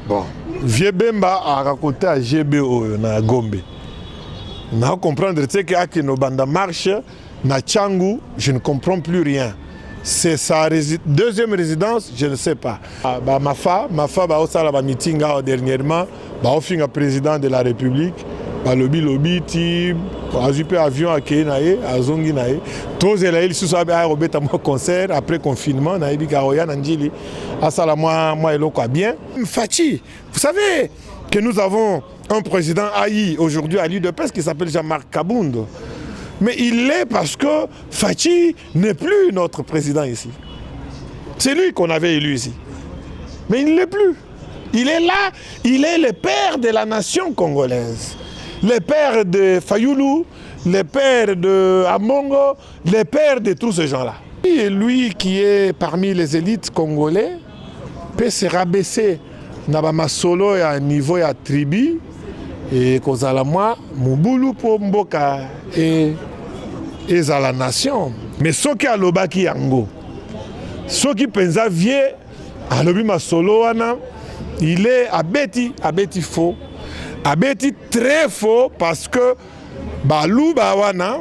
Bon, Viebemba a raconté à GBO na Gombe. Na comprendre que nos bandes marche na Tchangou, je ne comprends plus rien. C'est sa deuxième résidence, je ne sais pas. Ma femme a aussi un meeting dernièrement, le président de la République, lobby ti azupe avion à Kenae, à Zonginae. Tous les gens qui sont à concert après confinement, na ebi kaoya nanjili. Asala moi eloko bien. Fachi, vous savez que nous avons un président haï aujourd'hui à l'UDPS qui s'appelle Jean-Marc Kabound. Mais il l'est parce que Fachi n'est plus notre président ici. C'est lui qu'on avait élu ici. Mais il ne l'est plus. Il est là, il est le père de la nation congolaise. Le père de Fayoulou, le père de Amongo, le père de tous ces gens-là. Et lui qui est parmi les élites congolais peut se rabaisser dans ma solo à niveau à tribu et kozala moi mubulu pour mboka et à la nation. Mais ce qui a l'obaki yango, ce qui pensa vie à l'obi ma solo wana, il est abeti faux. Abeti très faux parce que Balou Bawana,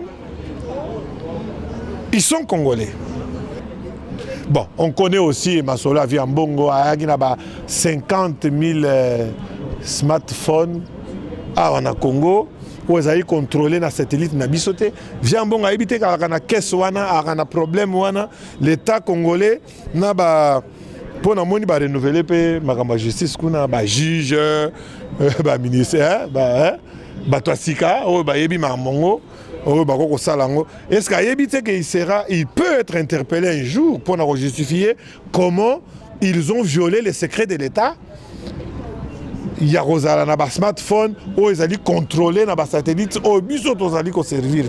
ils sont congolais. Bon, on connaît aussi Masolo a vu en Bongo, il y a 50 000 smartphones à Congo où ils ont contrôlé les satellites na bisoté. Via Bongo a évité qu'il y ait caisse wana, un problème wana, l'État congolais n'a pas pour nous renouveler la justice, la juge, le ministère, Toasika, est-ce qu'il peut être interpellé un jour pour nous justifier comment ils ont violé les secrets de l'État? Il y a un smartphone où ils allaient contrôler les satellites, où ils allaient servir.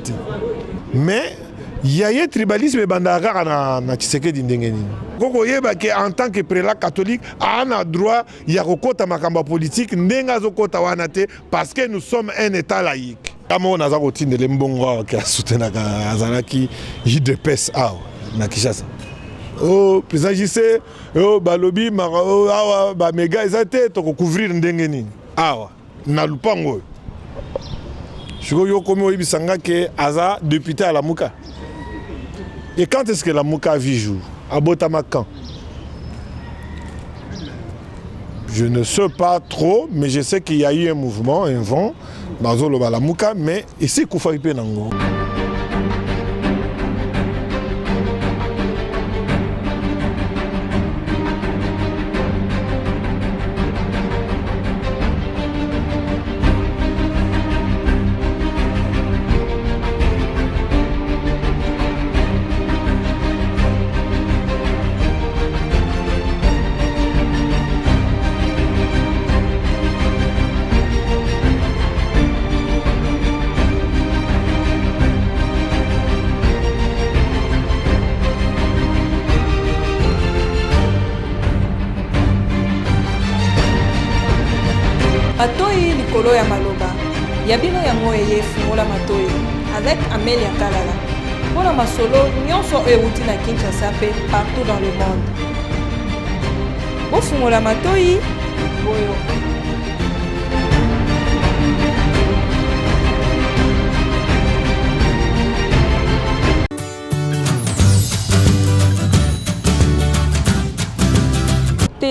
Mais il y a un tribalisme bandara na Tshisekedi ndengeni. Koko yeba que en tant que prélat catholique, on a droit il y a kokota makamba politique ndenga zokota wana te parce que nous sommes un état laïque. Kama on a zakotinde le mbongo qui a soutenu azalaki JDPS na Kinshasa. Oh président JC, oh balobi awa ba mega ezate to couvrir ndengeni. Awa na lupango. Shiko yo komi oyibisanga ke aza député à la Muka. Et quand est-ce que la Mouka vit jour? À Botamakan. Je ne sais pas trop, mais je sais qu'il y a eu un mouvement, un vent, dans la Mouka, mais ici, Koufa Nango. Matoi likolo ya maloba yabino yango eye fungola matoi avec Amélia Kalala pona masolo nyonso euti na Kinshasa pe partout dans le monde. Bo fungola matoi boyo.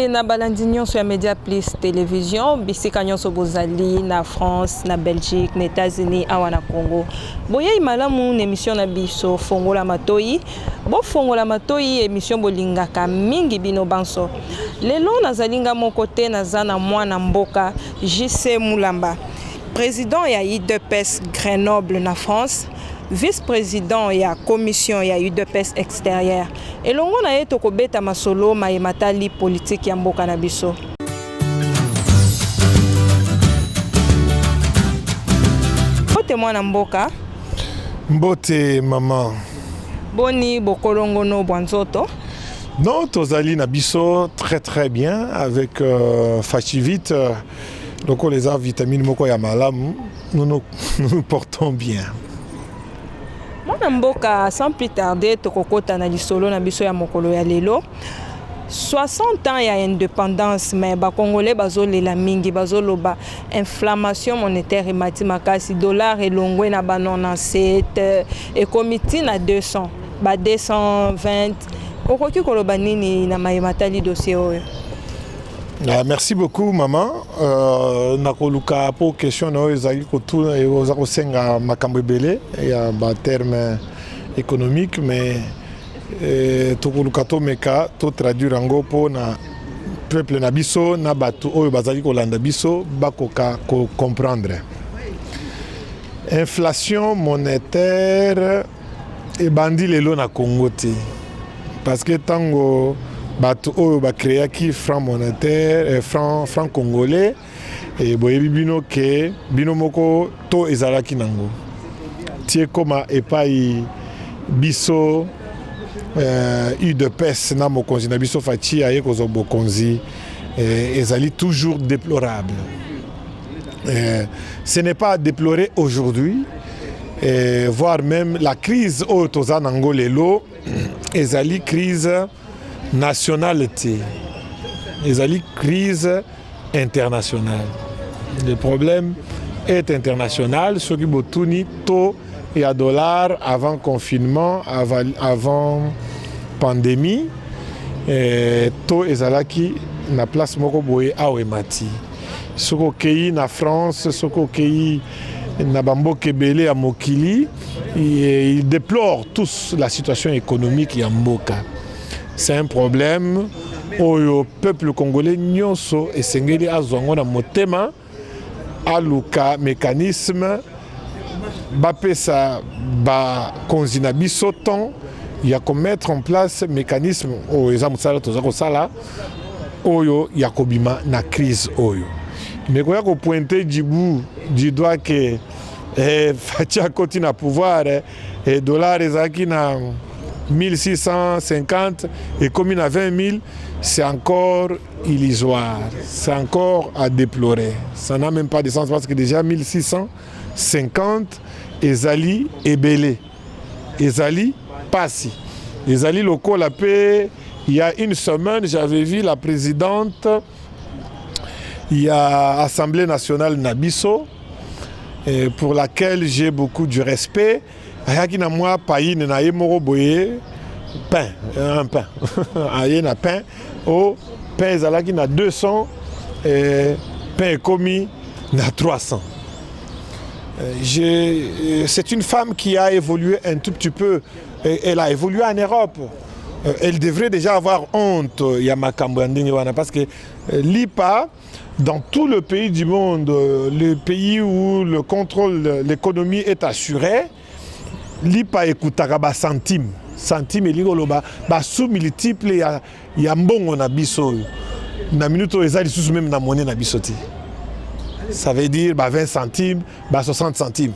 Na balandi nyonso ya Media Plus télévision bisika nyonso bozali na France, na Belgique, na États-Unis, awa na Congo. Boye malamu na émission na biso Fongola Matoi. Bo Fongola Matoi émission bolingaka mingi bino banso. Lelo nazalinga moko te naza na mwana mboka JC Mulamba. Président ya UDPS Grenoble na France. Vice-président ya commission ya UDPS extérieure. Et longo na yeto kobeta masolo ma matali politique ya mboka na biso. Bote mwana mboka. Mbote maman. Boni bokolongo no bwanzoto. Non, tozali na biso très bien avec Fachivite. Donc on les a vitamines moko ya malamu. Nous portons bien. Mwana mboka sans plus tarder tokokota na lisolo na biso ya mokolo ya lelo. 60 ans ya indépendance mais Congolais bazolela mingi bazoloba inflammation monétaire emati makasi dollar elongwe na ba 97 ekomiti na 200 ba 220 okoki koloba nini na mayematali dossier oyo? Merci beaucoup maman. Nakoluka pour question na ezali kotuna ezoza kosenga makambo ebele ya ba terme économique mais tokoluka tomeka to traduire yango po na peuple na biso na bato oyo bazali kolanda biso bakoka ko comprendre. Inflation monétaire ebandi lelo na Congo te parce que tango bato oyo ba créaki franc monétaire franc congolais et boyebi bino ke bino moko to ezalaki nango tie koma epai biso UDPS na mokonzi na biso Faci aye kozo bokonzi ezali toujours déplorable. Ce n'est pas à déplorer aujourd'hui, voire même la crise oyo toza nango lelo ezali crise nationalité, ezali crise internationale. Le problème est international, ce qui botuni to et à dollar avant confinement, avant pandémie, to ezalaki na place moko boye awemati. Soko kei na France, soko kei na bamboka ebele ya mokili, ils déplorent tous la situation économique ya mboka. C'est un problème au peuple congolais nyonso esengeli azwango na motema aluka mécanisme bapesa ba konzina biso temps ya ko mettre en place mécanisme o eza musala toza ko sala oyo ya kobima na crise oyo mais ko ya ko pointer du doigt que Faci continue à pouvoir et dollar ezaki na 1650 et comme il a 20 000, c'est encore illusoire, c'est encore à déplorer. Ça n'a même pas de sens parce que déjà 1650, ezali ebele, ezali passi. Ezali locaux la paix, il y a une semaine, j'avais vu la présidente, il y a Assemblée nationale Nabiso, pour laquelle j'ai beaucoup de respect. Ayaki na moi paï na yemoro boye pain un pain aye na pain au pain zalaki na 200 et pain commis na 300. C'est une femme qui a évolué un tout petit peu, elle a évolué en Europe. Elle devrait déjà avoir honte Yamakambo parce que l'IPA dans tout le pays du monde, le pays où le contrôle de l'économie est assuré, l'IPA écoutaka ba centime elingo ba sous multiple ya mbongo na biso na minute ezali sous même na monnaie na biso te. Ça veut dire ba 20 centimes, ba 60 centimes.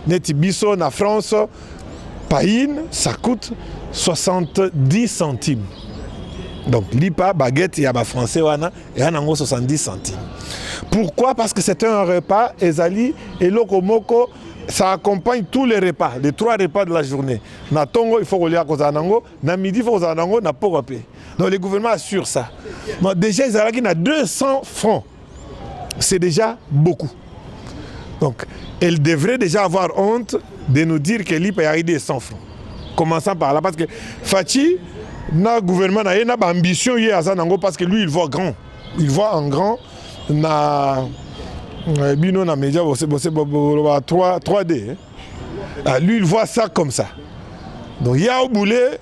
Neti biso na France païne ça coûte 70 centimes. Donc l'IPA baguette ya ba français wana et nango 70 centimes. Pourquoi? Parce que c'est un repas ezali eloko moko. Ça accompagne tous les repas, les 3 repas de la journée. Na tongo, il faut rouler à Kozanango. Na midi, il faut Kozanango, na Pogapé. Donc le gouvernement assure ça. Donc, déjà, ils ont 200 francs. C'est déjà beaucoup. Donc, elle devrait déjà avoir honte de nous dire que l'IPA a aidé 100 francs. Commençons par là, parce que Faci, le gouvernement a une ambition parce que lui, il voit grand. Il voit en grand. Bino na média 3D. Lui il voit ça comme ça. Donc il y a au boulet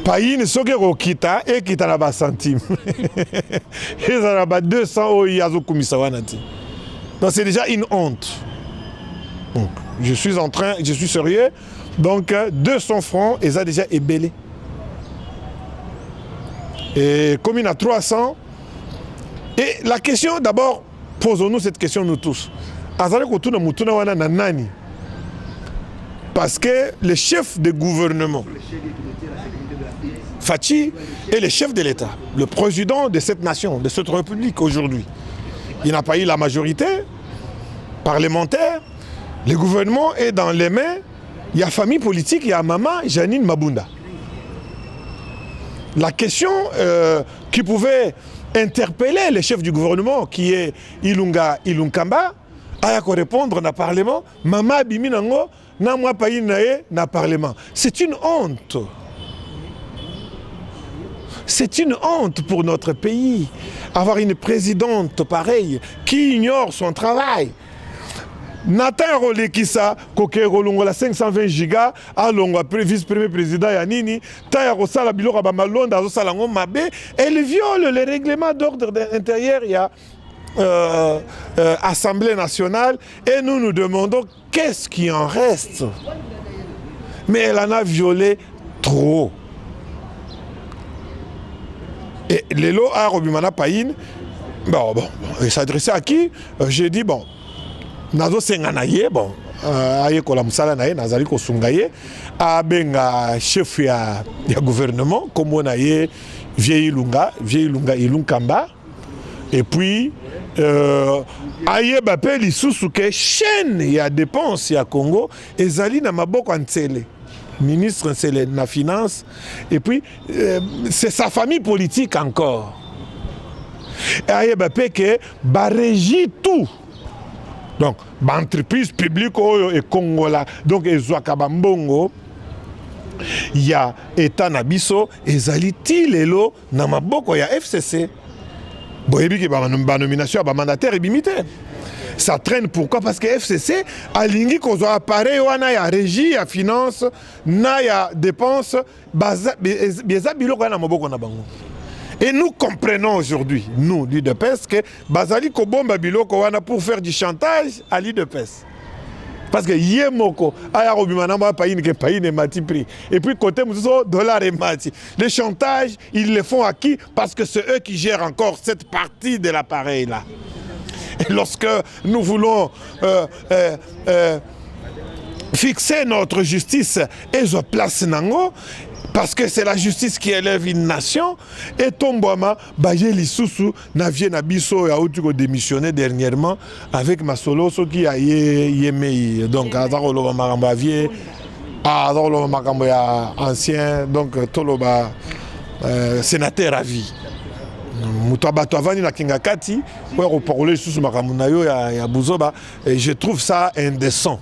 païne soke rokita et kita na ba centime. Et ça na 200 o yazo kumisa wanati. Donc c'est déjà une honte. Donc je suis sérieux. Donc 200 francs et ça déjà ébélé. Et comme il y a 300 et la question d'abord posons-nous cette question nous tous. Parce que le chef de gouvernement, Faci, est le chef de l'État, le président de cette nation, de cette république aujourd'hui. Il n'a pas eu la majorité parlementaire. Le gouvernement est dans les mains. Il y a famille politique, il y a maman Janine Mabunda. la question qui pouvait interpeller le chef du gouvernement, qui est Ilunga Ilunkamba, a répondre dans le Parlement, Mama Biminango, na moi pays nae na Parlement. C'est une honte. C'est une honte pour notre pays, avoir une présidente pareille qui ignore son travail. Nathan Rolekisa, Koke Rolongola 520 gigas, Alongo vice-premier président Yanini, Taya Rosala Bilora Bamalonda, Rosalango Mabe, elle viole les règlements d'ordre intérieur. Il y a Assemblée nationale et nous nous demandons qu'est-ce qui en reste. Mais elle en a violé trop. Et Lelo a Robimana Païn, il s'adressait à qui? J'ai dit, bon, Nazo Senganaye, bon, aye kola musala naye, nazali ko sungaye, a benga chef ya gouvernement, comme on aye, vieille Ilunga Ilunkamba, et puis, aye bapé lisusuke, chaîne ya dépense ya Congo, et zali na maboko antele. Ministre c'est la finance et puis c'est sa famille politique encore. Et il que régit tout. Donc l'entreprise publique et Congola donc Ezouakabambongo il y a État Nabiso et Zaliti Lelo na maboko ya FCC. Boyebi ke ba nomination ba mandataire et bimité. Ça traîne pourquoi? Parce que FCC a lingi qu'on a appareil wana ya régie ya finance na ya dépenses et nous comprenons aujourd'hui nous l'UDPS que bazali ko bomba biloko wana pour faire du chantage à l'UDPS. Parce que yemoko aya robimana ba pays ne pays ne mati prix et puis côté muso dollar et mati. Les chantages ils le font à qui? Parce que c'est eux qui gèrent encore cette partie de l'appareil là. Et lorsque nous voulons fixer notre justice et je place nango, parce que c'est la justice qui élève une nation, et Tombouama, Baye Lissoussou, Navie Nabiso et Aoutuko démissionné dernièrement avec Masolo, ce qui a yémé. Donc, Azarolo Marambavier, Azarolo Maramboya ancien, donc Toloba, sénateur à vie. Je trouve ça indécent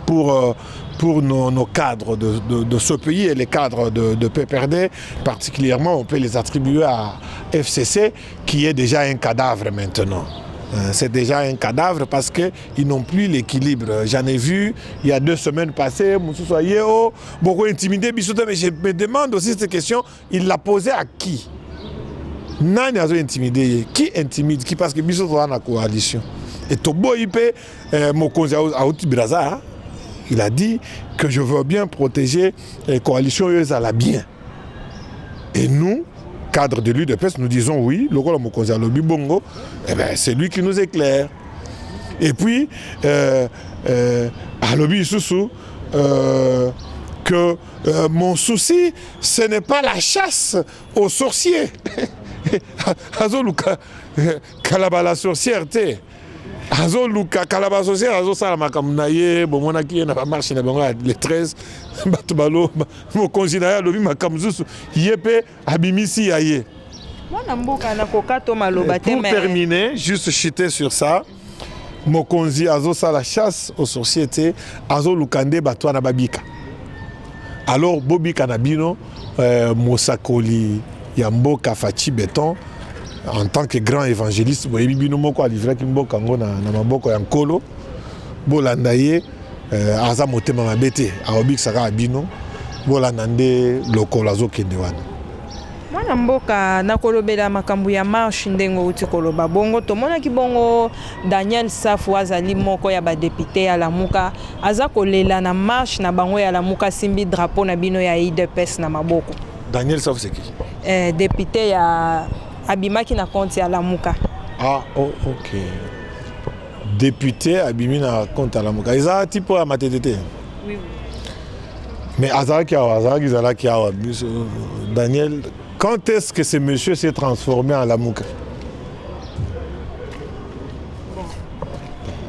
pour nos cadres de ce pays et les cadres de PPRD, particulièrement on peut les attribuer à FCC qui est déjà un cadavre maintenant. C'est déjà un cadavre parce qu'ils n'ont plus l'équilibre. J'en ai vu il y a 2 semaines passées, beaucoup intimidé, mais je me demande aussi cette question, il l'a posée à qui? Nani a intimidé? Qui intimide? Qui? Parce que Bissot est dans la coalition. Et Tobo Ipe, Mokonzi Aouti Braza, il a dit que je veux bien protéger la coalition à bien. Et nous, cadre de l'UDPS, nous disons oui, le rôle Mokonzi Alobi Bongo, c'est lui qui nous éclaire. Et puis, Alobi Soussou, que mon souci, ce n'est pas la chasse aux sorciers. Azoluka kalabala sorcière te Azoluka kalabala sorcière azosala makamnaye bomona ki na marche na bango le 13 batubalo mo konjina lobi makamzusu yepe abimisi yaye. Mwana mboka na kokato maloba te. Pour terminer, juste chuter sur ça, Mokonzi azosala chasse aux sociétés azolukande batwana babika. Alors bobika na bino Mosakoli Yamboka Fachi Béton, en tant que grand évangéliste, vous avez vu que livré Kimboka na maboko ya nkolo, bolandaye aza motema mabete, aobik saka abino, bolandande lokolazo kende wana. Mwana mboka nakolobela makambu ya marche ndengo uti koloba bongo tomona ki bongo Daniel Safu azali moko ya ba député ya Lamuka aza kolela na marche na bango ya Lamuka simbi drapeau na bino ya UDPS na maboko. Daniel Safu c'est qui? Député ya abimaki na compte ya Lamuka. Ah oh, OK. Député abimi na compte ya Lamuka. Isa type à matete. Oui. Mais Azaki Zalaki Daniel, quand est-ce que ce monsieur s'est transformé en Lamuka?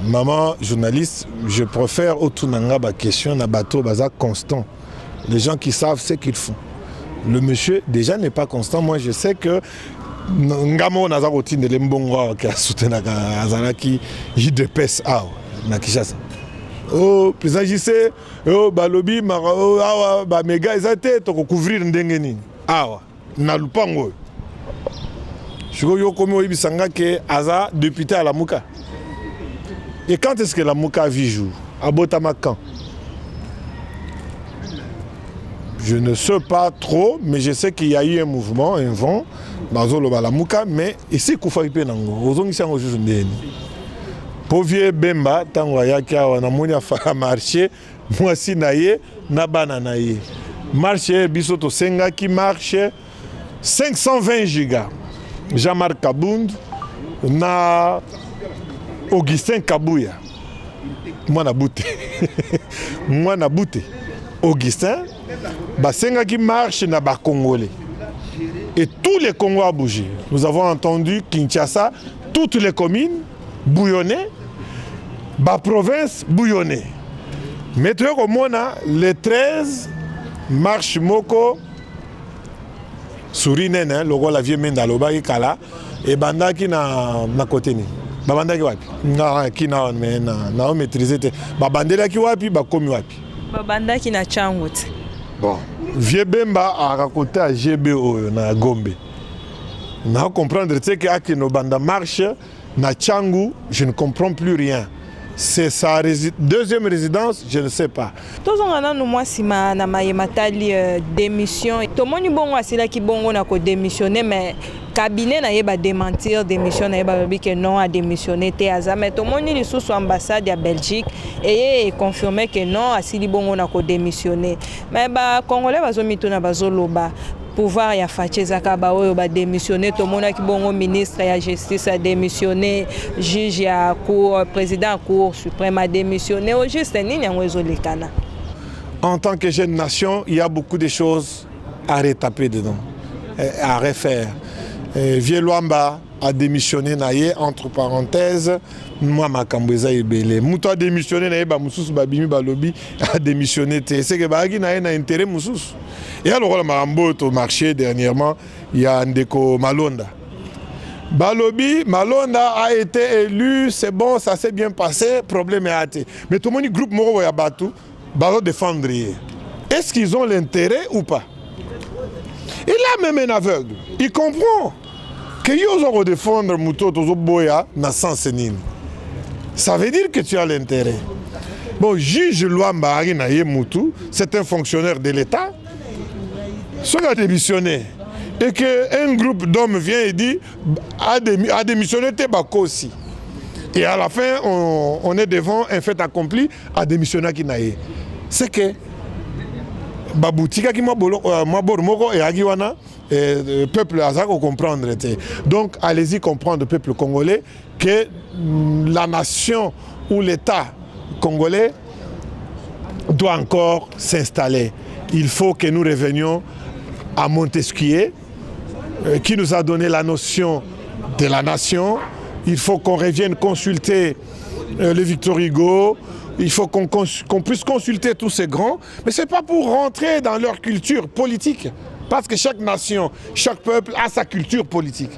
Maman journaliste, je préfère au Tunanga ba question na bateau baza constant. Les gens qui savent ce qu'ils font. Le monsieur déjà n'est pas constant. Moi je sais que ngamo naza kotinde le mbongo qui a soutenu azalaki JDPS na Kinshasa. Oh président JC oh balobi awa ba mega ezate to couvrir ndenge nini awa na lupango. Je yo komi oyibisanga ke aza député à la Mouka. Et quand est-ce que la Mouka vit jour? À Botamakan. Je ne sais pas trop, mais je sais qu'il y a eu un mouvement, un vent, dans la Mouka, mais ici, Koufaipe Nango, aux ongis en juste ndeni. Pauvre Bemba, tango yaki awa na moni afala marché, moi si naie, na banana ye. Marché bisoto senga qui marche 520 gigas. Jean-Marc Kabound, na Augustin Kabouya. Moi na bouté. Moi na bouté. Augustin, Basenga qui marche na ba Congolais. Et tous les Congos ont bougé. Nous avons entendu Kinshasa, toutes les communes bouillonner, ba province bouillonner. Maintenant, comme on a les 13 marche moko Sourinene, logo la vieille menda loba kala et banda qui na côté ni. Ba banda ki wapi? Na ki na mais na maîtriser te. Ba bandela ki wapi ba komi wapi? Ba banda ki na changote. Bon, vieux Bemba a raconté à GBO na Gombe. Na comprendre que akino banda marche na Changu, je ne comprends plus rien. C'est sa deuxième résidence, je ne sais pas. Tous on a nous moi si ma na matali démission. Tout le monde bon asila ki bongo na ko démissionner mais cabinet na yeba démentir démission na yeba que non a démissionné te aza mais tout le monde ni sous ambassade à Belgique et confirmé que non asili bongo na ko démissionner. Mais ba congolais bazo mituna bazo loba pouvoir ya Facheza Kabaoyo ba démissionner tout le monde qui bongo ministre ya justice a démissionné juge ya cour président cour suprême a démissionné au juste ni nyangwezo lekana. En tant que jeune nation, il y a beaucoup de choses à retaper dedans, à refaire. Vieux Luamba a démissionné naye entre parenthèses moi makambweza ebele muto a démissionné naye ba mususu babimi balobi a démissionné te c'est que baagi naye na intérêt mususu et alors la marambo au marché dernièrement il y a Ndeko Malonda balobi Malonda a été élu c'est bon ça s'est bien passé problème est hâté mais tout le monde groupe moko ya batu balo défendre est-ce qu'ils ont l'intérêt ou pas il a même un aveugle il comprend que yo zo défendre muto tozo boya na sens nini. Ça veut dire que tu as l'intérêt. Bon, juge Luamba Arina Yemutu, c'est un fonctionnaire de l'État. Soit a démissionné et qu'un groupe d'hommes vient et dit a démissionné Tebako aussi. Et à la fin, on est devant un fait accompli à démissionner Kinaye. C'est que Baboutika qui m'a moko et Agiwana. Le peuple azako comprendre. Donc allez-y comprendre, le peuple congolais, que la nation ou l'État congolais doit encore s'installer. Il faut que nous revenions à Montesquieu, qui nous a donné la notion de la nation. Il faut qu'on revienne consulter le Victor Hugo. Il faut qu'on puisse consulter tous ces grands. Mais ce n'est pas pour rentrer dans leur culture politique. Parce que chaque nation, chaque peuple a sa culture politique.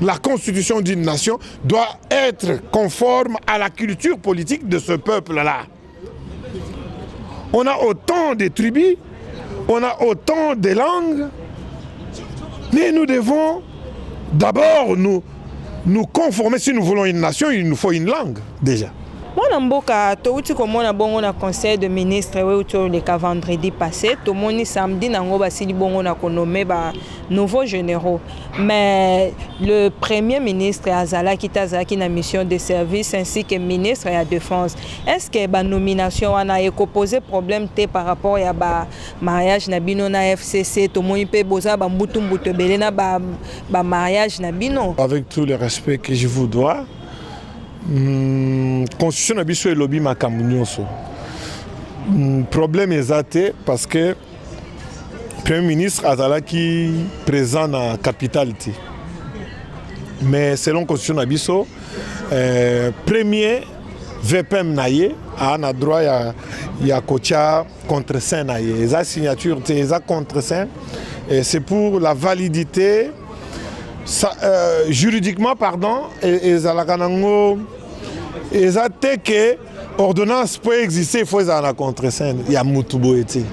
La constitution d'une nation doit être conforme à la culture politique de ce peuple-là. On a autant de tribus, on a autant de langues, mais nous devons d'abord nous conformer. Si nous voulons une nation, il nous faut une langue déjà. Moi, mboka touti komona bongo na conseil de ministre we uto le vendredi passé to moni samedi nango basili bongo na konomé ba nouveaux généraux mais le premier ministre Azala Kitazaki na mission de service ainsi que ministre à la défense est-ce que ba nomination wana eko poser problème té par rapport ya ba mariage na bino na FCC to moni pe boza ba mbutu belé na ba mariage na bino avec tout le respect que je vous dois. Constitution na biso elobi makambo nyonso. Problème ezate parce que Premier ministre azalaki présent na capitale te. Mais selon Constitution na biso premier VPM na ye a droit ya kotia contre saint na ye. Eza signature te eza contre saint Et c'est pour la validité, juridiquement, pardon, et que l'ordonnance peut exister, il faut la contre-scène. Il y a Moutoubo été.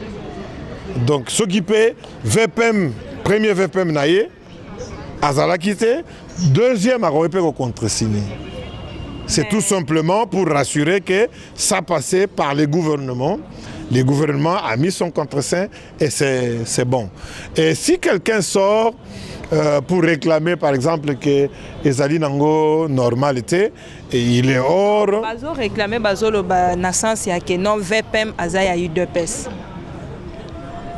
Donc, ce qui peut, VPM, premier VPM naïe, Azala quitté, deuxième à contre-signé. C'est tout simplement pour rassurer que ça passait par les gouvernements. Le gouvernement a mis son contre-sein et c'est bon. Et si quelqu'un sort pour réclamer, par exemple, que Ezali Nango normalité, et il est hors. Bazo réclamer Bazo le naissance ya que non VPM Azaya UDPS.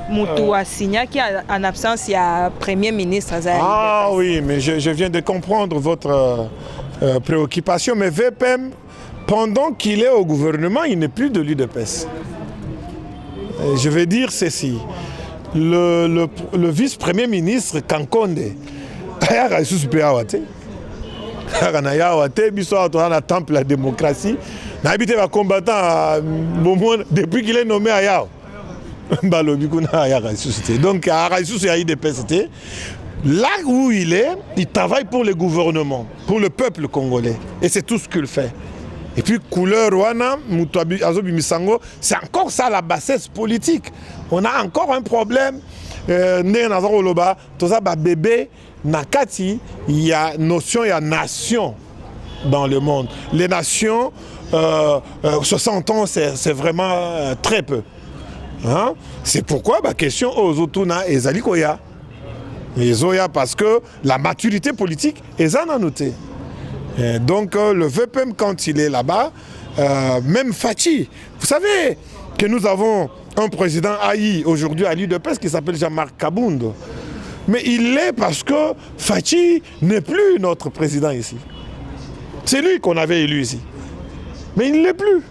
Moutou a signé qui en absence il y a premier ministre Azaya. Ah oui, mais je viens de comprendre votre préoccupation. Mais VPM, pendant qu'il est au gouvernement, il n'est plus de l'UDPS. Je vais dire ceci. Le vice-premier ministre Kankonde, il y a un temple de la démocratie. Il y a un combattant depuis qu'il est nommé à Yao. Donc, là où il travaille pour le gouvernement, pour le peuple congolais. Et c'est tout ce qu'il fait. Et puis, couleur Wana, c'est encore ça la bassesse politique. On a encore un problème. Bébé, Nakati, il y a notion, il y a nation dans le monde. Les nations, 60 ans, c'est vraiment très peu. Hein? C'est pourquoi la question aux Otuna et Zalikoya. Et Zoya, parce que la maturité politique est en noté. Donc le VPM, quand il est là-bas, même Fachi, vous savez que nous avons un président AI aujourd'hui à l'UDPS qui s'appelle Jean-Marc Kabound. Mais il l'est parce que Fachi n'est plus notre président ici. C'est lui qu'on avait élu ici. Mais il ne l'est plus.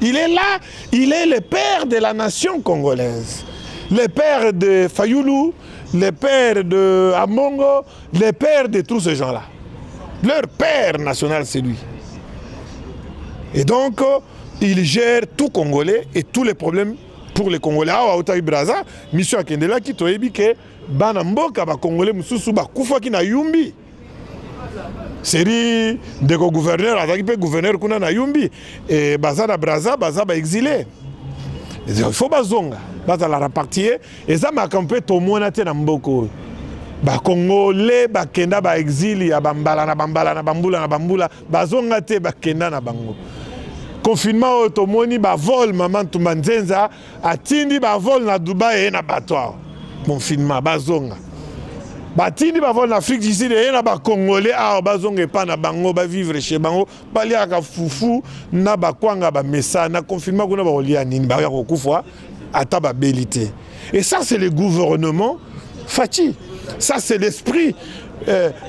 Il est là, il est le père de la nation congolaise. Le père de Fayoulou, le père de Amongo, le père de tous ces gens-là. Leur père national, c'est lui. Et donc, il gère tout Congolais et tous les problèmes pour les Congolais. Ah, Otaï Braza, mission à Kendela qui t'a dit que Banamboka, ba Congolais, Moussou, ba Koufa qui na Yumbi. C'est de gouverneur, avec gouverneur kuna na Yumbi. Et Baza na Braza, Baza ba exilé. Il faut bazonga, baza la rapartir. Et ça m'a campé tout le monde à Tenamboko. Ba Congolais ba kenda ba exil ya bambala na bambula bazonga te ba kenda na bango. Confinement automoni ba vol maman tumanzenza atindi ba vol na Dubaï et na batwa. Confinement bazonga. Ba tindi ba vol na Afrique d'ici et na ba Congolais a bazonga pa na bango ba vivre chez bango ba lia ka fufu na ba kwanga ba mesa na confinement kuna ba olia nini ba ya kokufwa ata ba belité. Et ça c'est le gouvernement Fachi. Ça, c'est l'esprit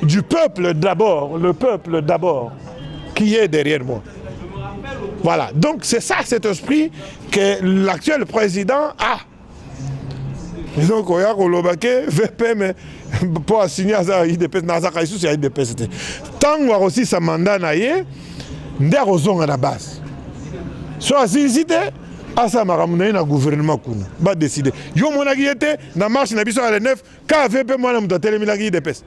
du peuple d'abord, le peuple d'abord, qui est derrière moi. Voilà, donc c'est ça, cet esprit que l'actuel président a. Et donc, on a le VPM pour signer à l'IDPS, à l'IDPS. Tant qu'on a aussi sa mandat, on a la base. Soit cité, asa makamuna na gouvernement kuna ba décider yo mona ki était na marche na biso à la 9 ka VP mwana mutatelemi mina ki DPS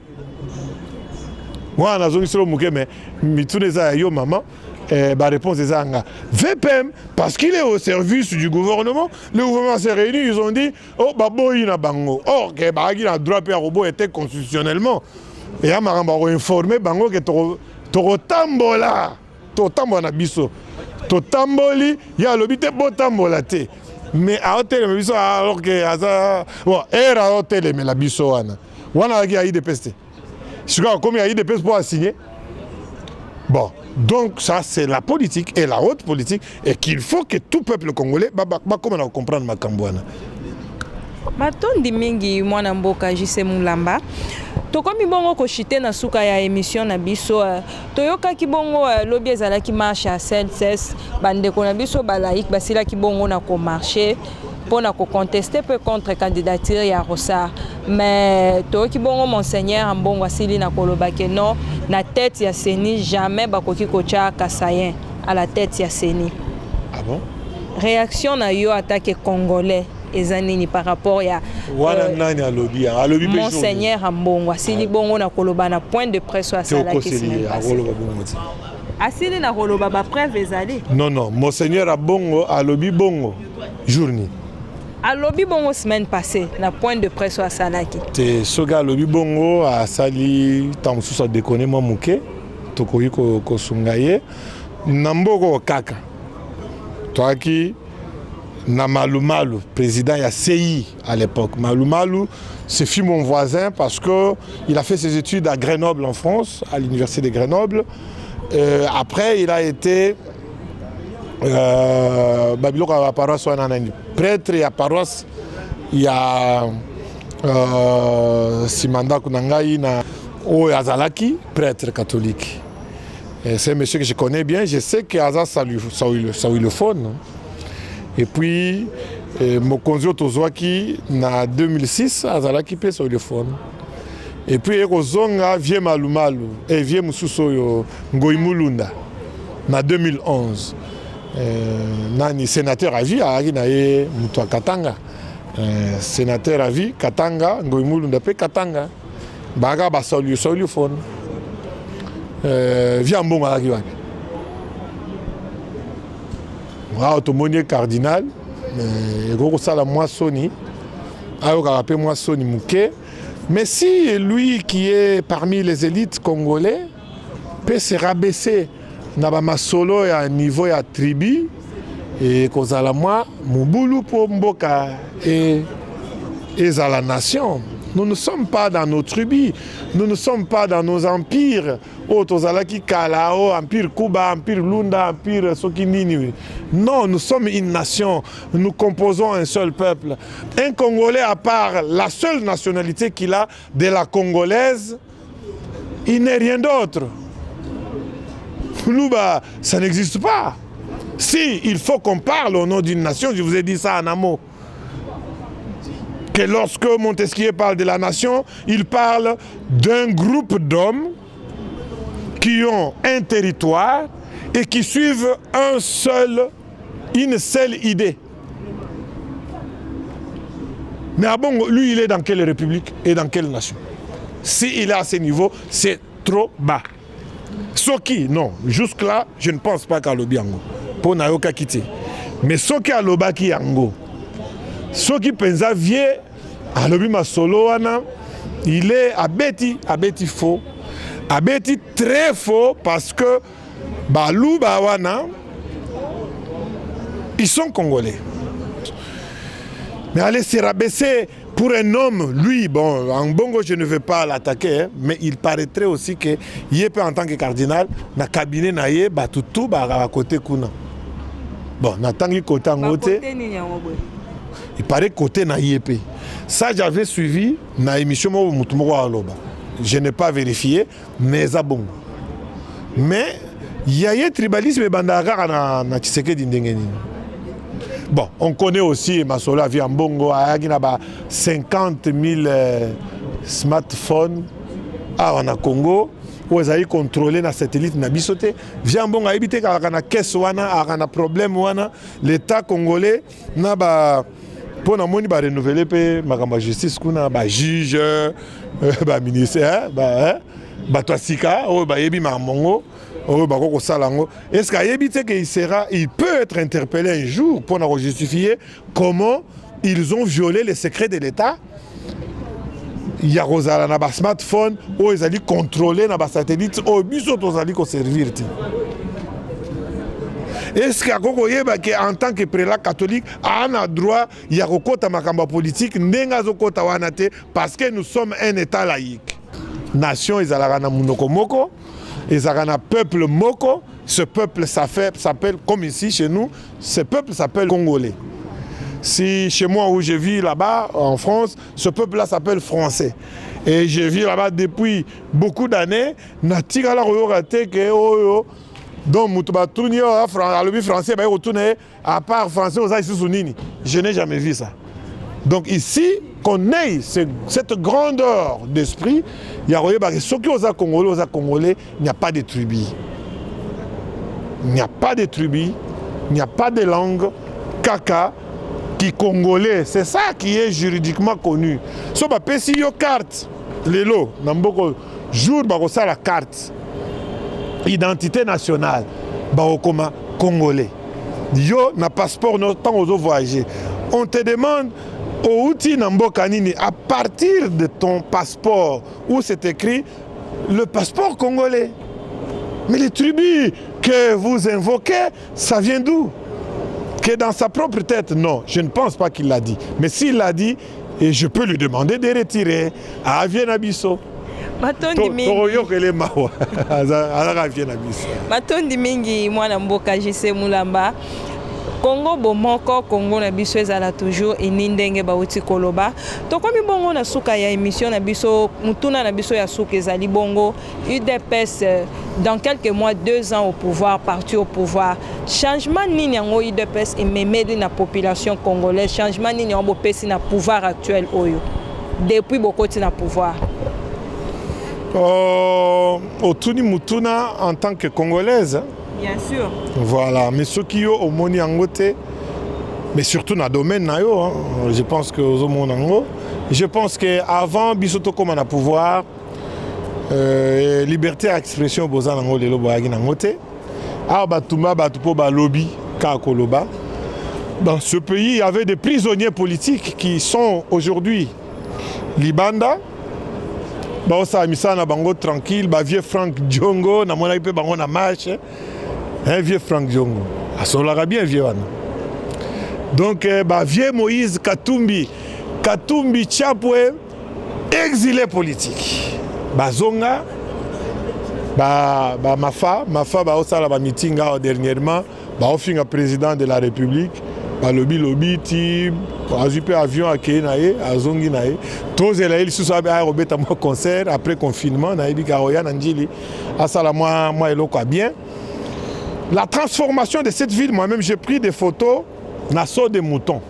wana zongi solo muke mais mitune za yo maman ba réponse des anga VPM parce qu'il est au service du gouvernement. Le gouvernement s'est réuni, ils ont dit oh baboyi na bango or que ba ki na droit pe robot était constitutionnellement et ya maramba ko informer bango que to tambola na biso to tamboli ya lobite botambola te mais a hôtel mais biso alors que aza bon era hôtel mais la biso wana ki a IDPS te sika comme a IDPS pour signer bon donc ça c'est la politique et la haute politique et qu'il faut que tout peuple congolais comment on comprendre makambwana matondi mingi mwana mboka JC Mulamba tokomi bongo koshite na suka ya émission na biso toyoka ki bongo lobby ezalaki marche à CNSS bandeko na biso balaïque basila ki bongo na ko marcher pour na ko contester peu contre candidature ya Rosa mais toyoki bongo monseigneur mbongo asili na koloba ke non na tête ya Seni jamais bakoki kocha Kasayen à la tête ya Seni. Ah bon? Réaction na yo attaque congolais ezanini par rapport ya nani alobi alobi Monseigneur Ambongo asili bongo na koloba na point de presse à Salaki asili na koloba ba preuve ezali non Monseigneur Ambongo alobi bongo journée alobi bongo semaine passée na point de presse à Salaki te soga alobi bongo asali tamususu a déconner moi muke tokoyi ko sungaye namboko kaka toaki na Malumalu, président ya CI à l'époque. Malumalu, ce fut mon voisin parce qu'il a fait ses études à Grenoble en France, à l'université de Grenoble. Après, il a été Babylon à la paroisse, prêtre et à paroisse. Il y a Simanda Kunangai na Azalaki, prêtre catholique. C'est un monsieur que je connais bien, je sais qu'Aza ça lui le phone. Et puis, Mokonzi Otozwaki, en 2006, Azalaki pe sur le téléphone. Et puis, Erozonga, Vie Malumalu, et Vie Mususoyo, Ngoimulunda, en 2011. Nani sénateur à vie, Aginae Moutoua Katanga. Sénateur à vie, Katanga, Ngoimulunda, pe Katanga. Baga, sur le téléphone. Vie Ambonga Agiwaki. Automonier cardinal, mais si lui qui est parmi les élites congolais peut se rabaisser dans solo à niveau à tribu et kozala moi mubulu pour mboka et à la nation. Nous ne sommes pas dans nos tribus, nous ne sommes pas dans nos empires. Tozalaki Kalao, Empire Kuba, Empire Lunda, Empire Sokinini. Non, nous sommes une nation, nous composons un seul peuple. Un Congolais, à part la seule nationalité qu'il a, de la congolaise, il n'est rien d'autre. Louba, ça n'existe pas. Si, il faut qu'on parle au nom d'une nation, je vous ai dit ça en amont. Que lorsque Montesquieu parle de la nation, il parle d'un groupe d'hommes qui ont un territoire et qui suivent une seule idée. Mais ah bon, lui, il est dans quelle république et dans quelle nation? S'il est à ce niveau, c'est trop bas. Soki, non, jusque-là, je ne pense pas qu'à l'Obiango. Pour Nayoka quitter. Mais Soki à l'Obaki Yango. Soki pensa vie à l'Obima Soloana, il est à Betty faux. Abeti très faux parce que Balou Bawana, ils sont congolais. Mais aller se rabaisser pour un homme, lui, bon, en Bongo je ne vais pas l'attaquer, hein, mais il paraîtrait aussi que Yépe en tant que cardinal, na cabinet na yé, batutu à côté kuna. Bon, na tangi côté en côté. Il paraît côté na Yépe. Ça j'avais suivi na émission Moutumoro Aloba. Je n'ai pas vérifié, mais ça bon. Mais il y a un tribalisme et bandagara na Tshisekedi Ndengeni. Bon, on connaît aussi Masola via Mbongo, il y a 50 000 smartphones à Congo où ils ont contrôlé les satellites na bisoté. Via Mbongo a évité qu'il y ait caisse wana, un problème wana, l'État congolais n'a pas pour nous renouveler la justice kuna ba juge ba ministère ba toasika o ba yebi mamongo o ba ko salango est-ce qu'il peut être interpellé un jour pour nous justifier comment ils ont violé les secrets de l'État. Il y a Rosala na ba smartphone où ils allaient contrôler na ba satellite au biso to zali ko servir. Est-ce qu'en tant que prélat catholique, on a droit de faire makamba politique parce que nous sommes un État laïque. Nation, ils ont un munoko moko, ils ont un peuple moko. Ce peuple s'appelle, comme ici chez nous, ce peuple s'appelle Congolais. Si chez moi où je vis là-bas, en France, ce peuple-là s'appelle Français. Et je vis là-bas depuis beaucoup d'années. Donc, le français, à part français, je n'ai jamais vu ça. Donc ici, qu'on ait cette grandeur d'esprit, il y a ceux qui sont congolais, il n'y a pas de tribu. Il n'y a pas de tribu, il n'y a pas de langue, kaka, qui congolais, c'est ça qui est juridiquement connu. So ba pesi yo carte lelo namboko jour ba ça la carte identité nationale ba okoma congolais. Yo na passeport no temps aux voyager. On te demande au outil namboka nini à partir de ton passeport où c'est écrit le passeport congolais. Mais les tribus que vous invoquez, ça vient d'où? Que dans sa propre tête, non, je ne pense pas qu'il l'a dit. Mais s'il l'a dit, et je peux lui demander de retirer. Ah, viens à Bisso. Matondi mingi mwana mboka JC Mulamba. Congo bomoko Congo na biso ezala toujours inindenge bauti koloba tokomi bongo na suka ya émission na biso mutuna na biso ya suka ezali bongo UDPS dans quelques mois 2 ans au pouvoir parti au pouvoir changement nini yango UDPS ememeli na population congolaise changement nini yango pesi na pouvoir actuel oyo depuis bokoti na pouvoir otuni mutuna en tant que congolaise. Bien sûr. Voilà, mais ceux qui ont au moni angoté, mais surtout dans le domaine, je pense que aux monango, je pense que avant bisoto comme on a pouvoir, liberté d'expression bozan nango lelo boagi nangote, ah batuma batupo ba lobby ka koloba. Dans ce pays, il y avait des prisonniers politiques qui sont aujourd'hui Libanda. Bah ça misana bango tranquille, bah vieux Frank Diongo, na mona ipe bango na marche. Un vieux Frank Diongo. Ah, ça l'aura bien vieux. Donc, vieux Moïse Katumbi Chapwe, exilé politique. Zonga, Mafa, ça la meeting dernièrement, on fait un président de la République, lobby, ti, avion à Kenae, à Zongi Nae, tous les gens qui ont un concert après confinement, Naïbi Karoya, Nanjili, à ça la moi, bien. La transformation de cette ville, moi-même j'ai pris des photos na saut des moutons.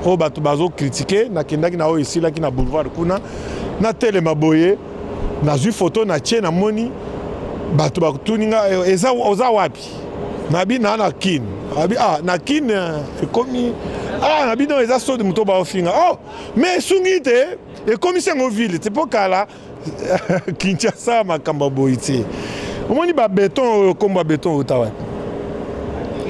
Oh batu bazo critiqué na kendaki na o ici là qui na boulevard kuna na tele maboye na zu photo na tien na moni batu bakutuninga eza oza wapi na bi na kin abi na kin komi na bi no eza saut des moutons ba ofinga oh mais sungite et comme c'est en ville c'est pour kala Kinshasa makamba boiti omoni ba béton komba béton otawa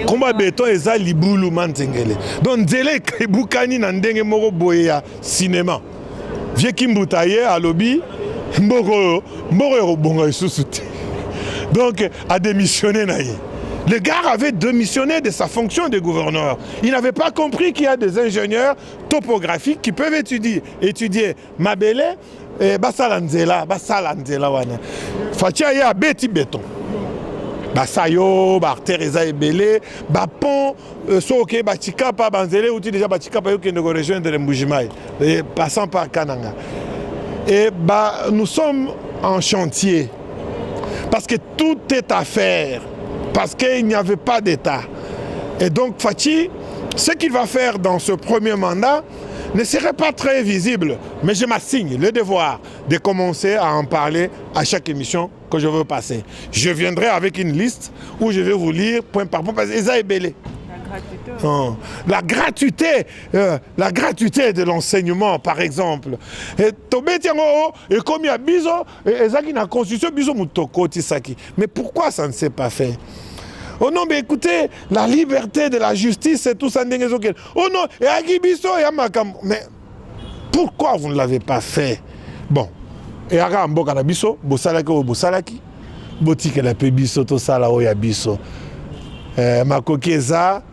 combat béton eza libulu mantengele donc nzele ebukani na ndenge moko boye ya cinéma vie kimbuta ye alobi mboko bonga isusu te donc a démissionné na ye. Le gars avait démissionné de sa fonction de gouverneur. Il n'avait pas compris qu'il y a des ingénieurs topographiques qui peuvent étudier Mabele et Basalanzela wana. Fatia ya beti béton. Basayo, Teresa Ebele, pont, soke, Chikapa, Banzele, outil déjà Chikapa qui ne rejoindre le Mbujimai, passant par Kananga. Et nous sommes en chantier parce que tout est à faire, parce qu'il n'y avait pas d'État. Et donc Fachi, ce qu'il va faire dans ce premier mandat ne serait pas très visible, mais je m'assigne le devoir de commencer à en parler à chaque émission que je veux passer. Je viendrai avec une liste où je vais vous lire point par point parce que ça est belé. La gratuité de l'enseignement, par exemple. Et comme il y a biso, et ça qui n'a constitution biso mutoko tisaki. Mais pourquoi ça ne s'est pas fait? Oh non, mais écoutez, la liberté de la justice, c'est tout ça. Oh non, et Agibiso et Amakam. Mais pourquoi vous ne l'avez pas fait? Bon, et Aga Mboka na biso, Bosalaki ou Bosalaki, Botika la Pebiso, tout ça là où il y a biso. Makokeza,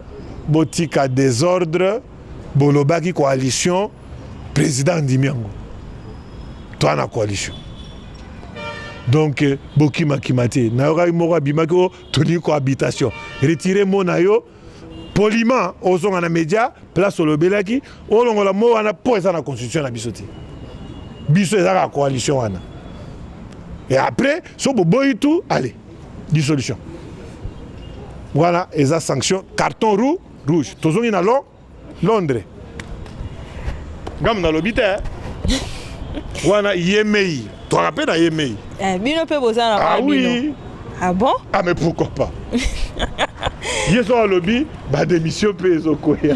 Botika désordre, Bolobaki coalition, président Dimiango. Toi, la coalition. Donc, Bokima Kimate, Naora Imora Bimako, Tony cohabitation. Retirez mon ayo, poliment, aux on a média, place au Lobelaki, au long de la mot, on a posé la constitution à Bissoti. Bissot est la coalition. Et après, si on boit tout, allez, dissolution. Voilà, et la sanction, carton rouge. Tous on est à Londres. Gamme dans l'hôpital. Voilà, Yemei. Tu te rappelles à Yemei? Bino peut poser un oui. Ah bon? Ah mais pourquoi pas? yeso alobi ba démission pe ezokoya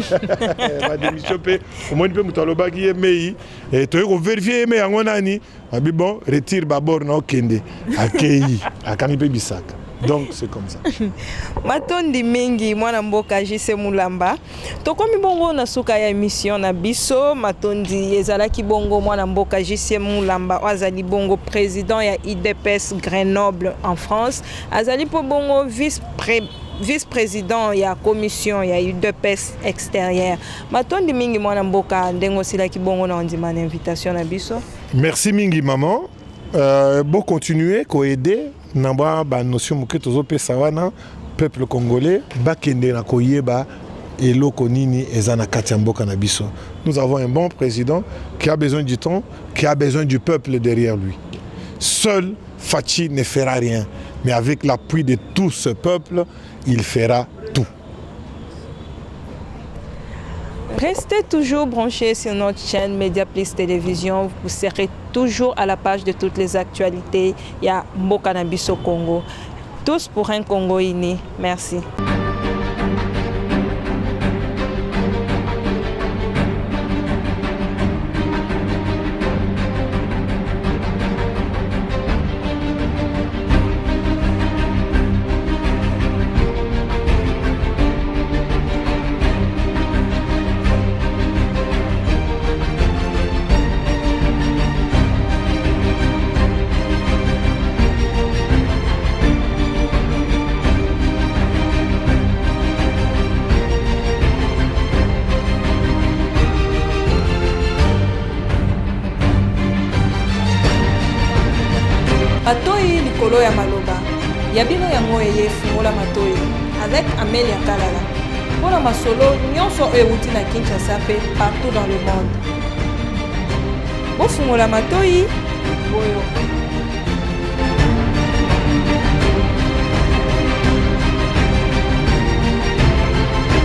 ba démission pe omoni pe muto alobaki ye mei toye ko vérifier me yango nani abi bon retire babord na okende akei akami pe bisaka. Donc c'est comme ça. Matondi mingi mwana mboka JC Mulamba. Tokomi bongo na suka ya émission na biso matondi ezalaki bongo mwana mboka JC Mulamba azali bongo président ya IDPS Grenoble en France. Azali po bongo vice-président ya commission ya UDPS extérieure. Matondi mingi mwana mboka ndengo silaki bongo na ondima na invitation na biso. Merci mingi maman. Bon continuer ko aider namba ba notion moke tozo pesa wana peuple congolais bakende na koyeba eloko nini ezana kati ya mboka na biso. Nous avons un bon président qui a besoin du temps, qui a besoin du peuple derrière lui. Seul Fachi ne fera rien, mais avec l'appui de tout ce peuple, il fera tout. Restez toujours branchés sur notre chaîne Mediaplus Télévision. Vous serez toujours à la page de toutes les actualités. Il y a Mboka na biso Congo. Tous pour un Congo uni. Merci. Matoi likolo ya maloba yabino ya moye fungola matoi avec Amélia Kalala pona masolo nyonso euti na Kinshasa pe partout dans le monde. Bo fungola matoi boyo